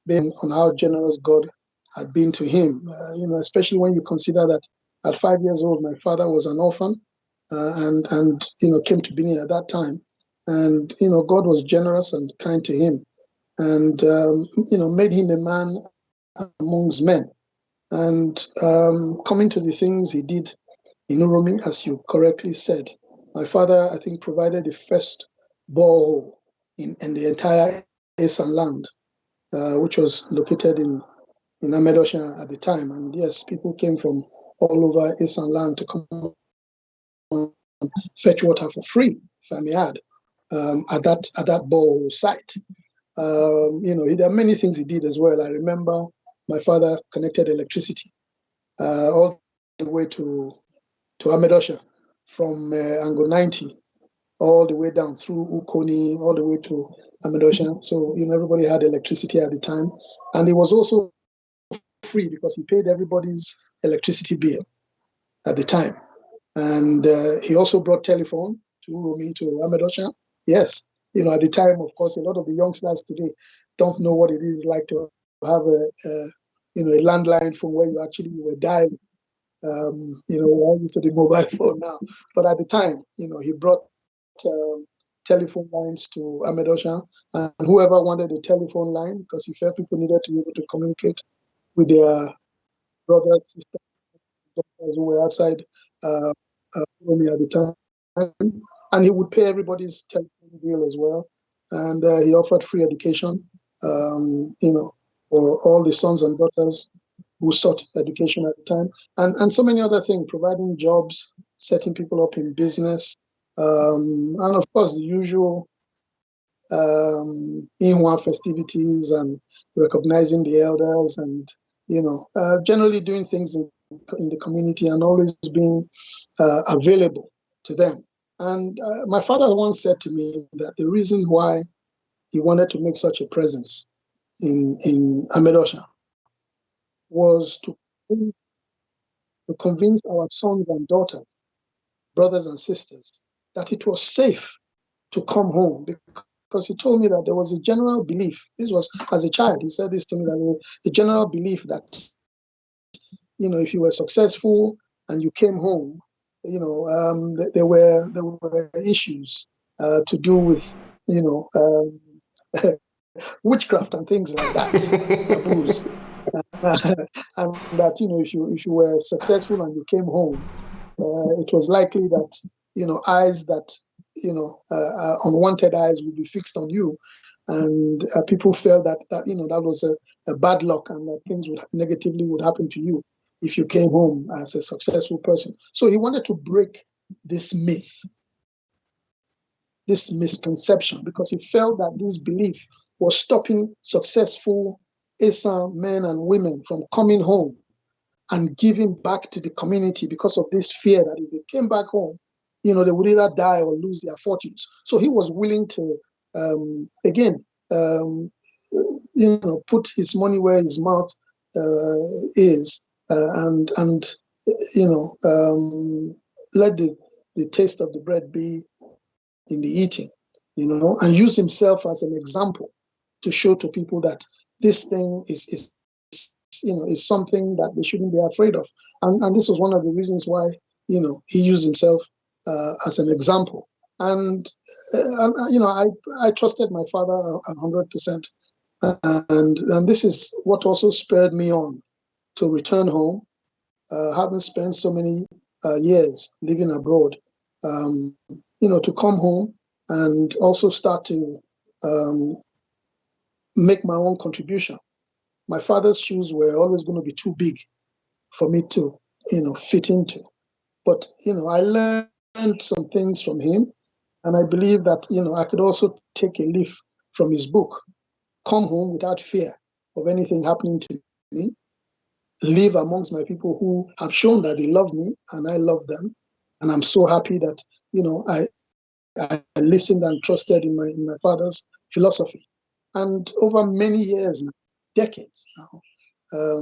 based on how generous God had been to him. Especially when you consider that at 5 years old, my father was an orphan, and came to Benin at that time, and God was generous and kind to him, and made him a man amongst men. And coming to the things he did in Uromi, as you correctly said, my father, I think, provided the first borehole in the entire Esan land, which was located in Amedokhian at the time. And yes, people came from all over Esan land to come and fetch water for free, if I may add, at that borehole site. There are many things he did as well. I remember my father connected electricity all the way to Amedokhian from Angle 90 all the way down through Ukoni, all the way to Amedokhian. So everybody had electricity at the time, and it was also free because he paid everybody's electricity bill at the time. And he also brought telephone to Uromi, to Amedokhian. Yes, at the time, of course, a lot of the youngsters today don't know what it is like to have a landline phone where you actually were dialing. We're used to the mobile phone now. But at the time, he brought telephone lines to Amedokhian, and whoever wanted a telephone line, because he felt people needed to be able to communicate with their brothers, sisters, who were outside Uromi at the time. And he would pay everybody's telephone bill as well. And he offered free education, for all the sons and daughters who sought education at the time, and so many other things, providing jobs, setting people up in business, and of course the usual Inhua festivities and recognizing the elders, and generally doing things in the community and always being available to them. And my father once said to me that the reason why he wanted to make such a presence in Amedokhian was to convince our sons and daughters, brothers and sisters, that it was safe to come home, because he told me that there was a general belief. This was as a child. He said this to me, that there was a general belief that if you were successful and you came home, there were issues to do with witchcraft and things like that, taboos. And that if you were successful and you came home, it was likely that eyes that unwanted eyes would be fixed on you, and people felt that that was a bad luck, and that things would happen to you if you came home as a successful person. So he wanted to break this myth, this misconception, because he felt that this belief was stopping successful Esan men and women from coming home and giving back to the community, because of this fear that if they came back home, they would either die or lose their fortunes. So he was willing to, put his money where his mouth is, and let the taste of the bread be in the eating, and use himself as an example to show to people that this thing is something that they shouldn't be afraid of. And this was one of the reasons why, he used himself as an example. And, I trusted my father 100%. And this is what also spurred me on to return home, having spent so many years living abroad, to come home and also start to make my own contribution. My father's shoes were always going to be too big for me to, fit into. But, I learned some things from him. And I believe that, I could also take a leaf from his book, come home without fear of anything happening to me, live amongst my people who have shown that they love me and I love them. And I'm so happy that, I listened and trusted in my father's philosophy. And over many years now, decades now,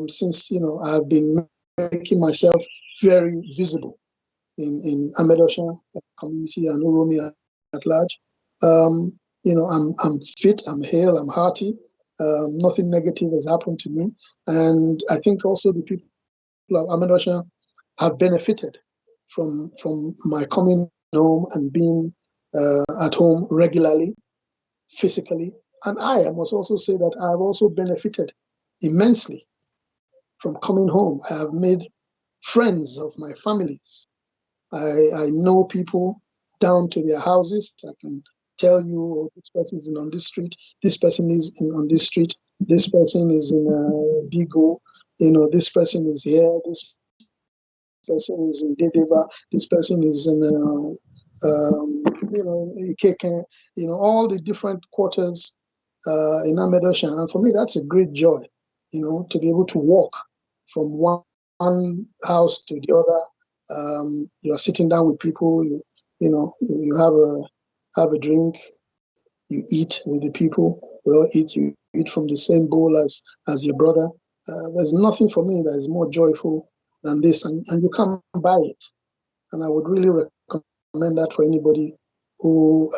since I have been making myself very visible in Amedokhian community and Uromi at large. I'm fit, I'm hale, I'm hearty, Nothing negative has happened to me. And I think also the people of Amedokhian have benefited from my coming home and being at home regularly, physically. And I must also say that I have also benefited immensely from coming home. I have made friends of my families. I know people down to their houses. I can tell you, oh, this person is on this street, this person is on this street, this person is in Bigo, this person is here, this person is in Dedeva, this person is in, Ikeke, all the different quarters in Amedokhian. And for me, that's a great joy, to be able to walk from one house to the other. You're sitting down with people, you have a drink, you eat with the people, we all eat, you eat from the same bowl as your brother. There's nothing for me that is more joyful than this, and you can't buy it. And I would really recommend that for anybody who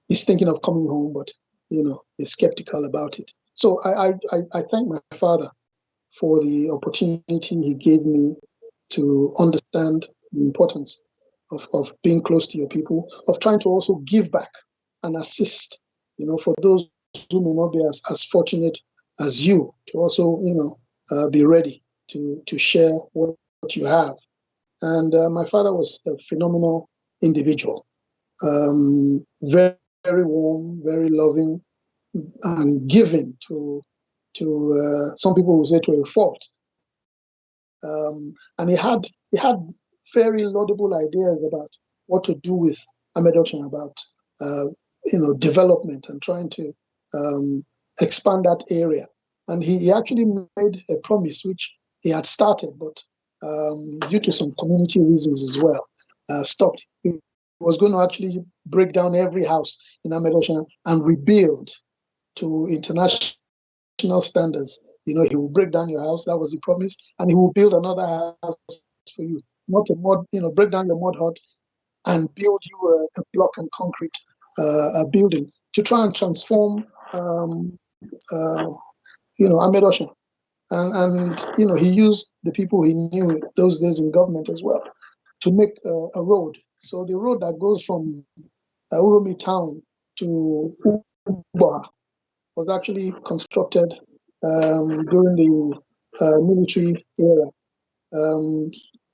is thinking of coming home, but is skeptical about it. So I thank my father for the opportunity he gave me to understand the importance of being close to your people, of trying to also give back and assist, for those who may not be as fortunate as you, to also, be ready to share what you have. And my father was a phenomenal individual, very, very warm, very loving, and giving to some people will say to a fault. And he had very laudable ideas about what to do with Amedokhian, about development and trying to expand that area. And he actually made a promise which he had started, but due to some community reasons as well, stopped. He was going to actually break down every house in Amedokhian and rebuild to international standards. He will break down your house. That was the promise, and he will build another house for you. Not a mud, break down your mud hut and build you a block and concrete a building to try and transform, Amedokhian. And he used the people he knew those days in government as well to make a road. So the road that goes from Uromi town to Uba was actually constructed during the military era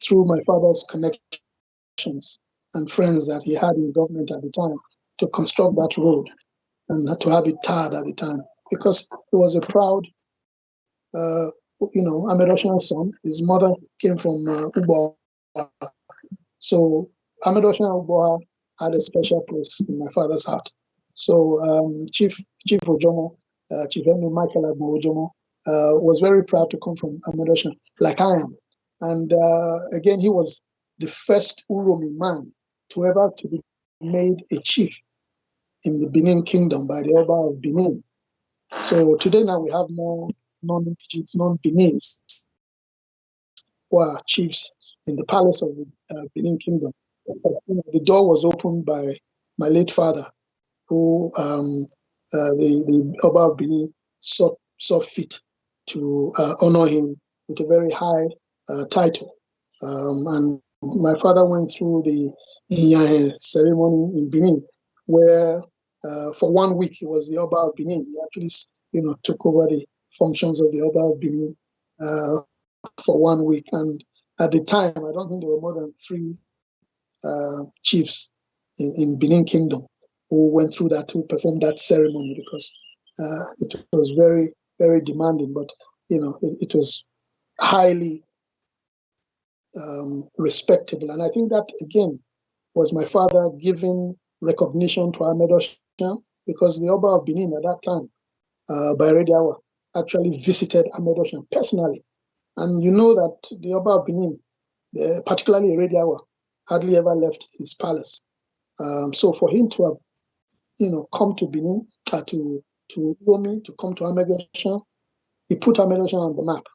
through my father's connections and friends that he had in government at the time to construct that road and to have it tarred at the time, because he was a proud, Amedokhian son. His mother came from Uba. So Amedokhian Uba had a special place in my father's heart. So Chief Ojomo, Chief Henry Michael Ojomo, was very proud to come from Amedokhian, like I am. And again, he was the first Uromi man to ever to be made a chief in the Benin Kingdom by the Oba of Benin. So today now we have more non-indigenous, non-Beninese who are chiefs in the palace of the Benin Kingdom. The door was opened by my late father, who the Oba of Benin saw fit to honor him with a very high title. And my father went through the Iyahe ceremony in Benin, where for 1 week he was the Oba of Benin. He actually, took over the functions of the Oba of Benin for 1 week. And at the time, I don't think there were more than 3 chiefs in Benin Kingdom who went through that, who performed that ceremony, because it was very, very demanding, but it was highly respectable. And I think that again was my father giving recognition to Amedokhian, because the Oba of Benin at that time, by Rediawa, actually visited Amedokhian personally. And you know that the Oba of Benin, particularly Rediawa, hardly ever left his palace. So for him to have, come to Benin, to Uromi, to come to Amedokhian, he put Amedokhian on the map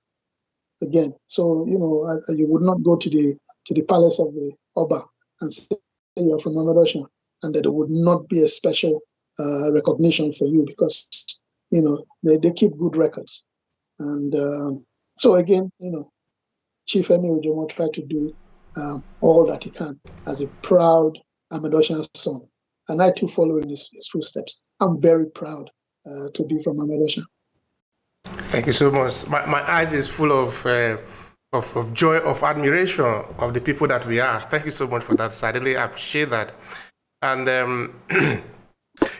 again. So you would not go to the palace of the Oba and say you're from Amedokhian, and that there would not be a special recognition for you, because they keep good records. And so again, Chief Emi Ojomo tried to do all that he can as a proud Amedokhian son. And I too follow in his footsteps. I'm very proud to be from Amedokhian. Thank you so much. My eyes is full of joy, of admiration of the people that we are. Thank you so much for that. So I really appreciate that. And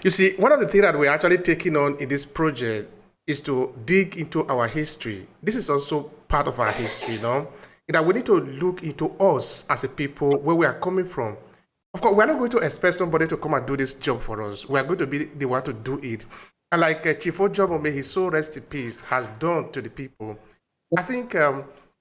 you see, one of the things that we're actually taking on in this project is to dig into our history. This is also part of our history, that we need to look into us as a people, where we are coming from. Of course, we're not going to expect somebody to come and do this job for us. We are going to be the one to do it. And like Chief Ojomo, may his soul rest in peace, has done to the people. I think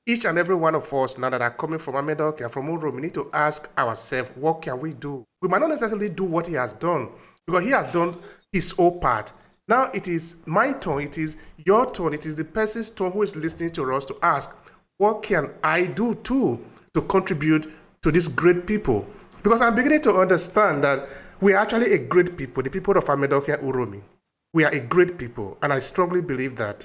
each and every one of us now that are coming from Amedokhian and from Uromi, we need to ask ourselves, what can we do? We might not necessarily do what he has done, because he has done his own part. Now it is my turn, it is your turn, it is the person's turn who is listening to us to ask, what can I do too to contribute to these great people? Because I'm beginning to understand that we are actually a great people, the people of Amedokhian Uromi. We are a great people, and I strongly believe that